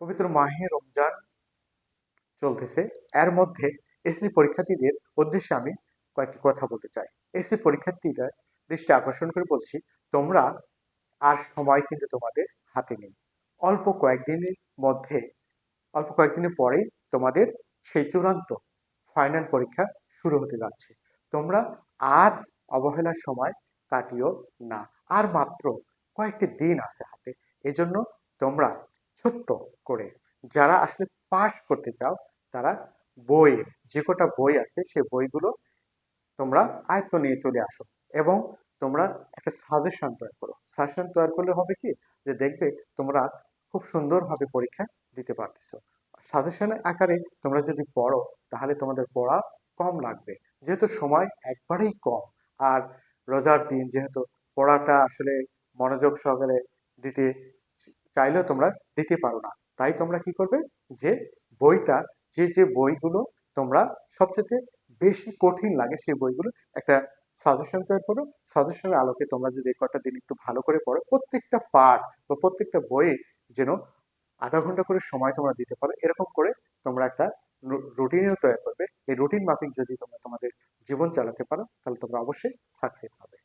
পবিত্র মাহে রমজান চলতেছে। এর মধ্যে এসএসসি পরীক্ষার্থীদের উদ্দেশ্যে আমি কয়েকটি কথা বলতে চাই। এসএসসি পরীক্ষার্থীরা দৃষ্টি আকর্ষণ করে বলছি, তোমরা আর সময় কিন্তু তোমাদের হাতে নেই। অল্প কয়েকদিনের মধ্যে অল্প কয়েকদিনের পরেই তোমাদের সেই চূড়ান্ত ফাইনাল পরীক্ষা শুরু হতে যাচ্ছে। তোমরা আর অবহেলার সময় কাটিও না। আর মাত্র কয়েকটি দিন আছে হাতে। এজন্য তোমরা ছোট্ট করে যারা আসলে পাস করতে চাও, তারা বইয়ের যে কটা বই আছে সেই বইগুলো তোমরা আয়ত্ত নিয়ে চলে আসো এবং তোমরা একটা সাজেশন তৈরি করো। সাজেশন তৈরি করলে হবে কি, যে দেখবে তোমরা খুব সুন্দরভাবে পরীক্ষা দিতে পারতেছো। সাজেশনের আকারে তোমরা যদি পড়ো তাহলে তোমাদের পড়া কম লাগবে, যেহেতু সময় একবারেই কম। আর রোজার দিন যেহেতু পড়াটা আসলে মনোযোগ সহকারে দিতে চাইলেও তোমরা দিতে পারো না। তাই তোমরা কি করবে, যে বইটা যে বইগুলো তোমরা সবচেয়ে বেশি কঠিন লাগে সেই বইগুলো একটা সাজেশন তৈরি করো। সাজেশনের আলোকে তোমরা যদি এই কটা দিন একটু ভালো করে পড়ো, প্রত্যেকটা পার্ট বা প্রত্যেকটা বইয়ে যেন আধা ঘন্টা করে সময় তোমরা দিতে পারো, এরকম করে তোমরা একটা রুটিনও তৈরি করবে। এই রুটিন মাফিক যদি তোমরা তোমাদের জীবন চালাতে পারো তাহলে তোমরা অবশ্যই সাকসেস হবে।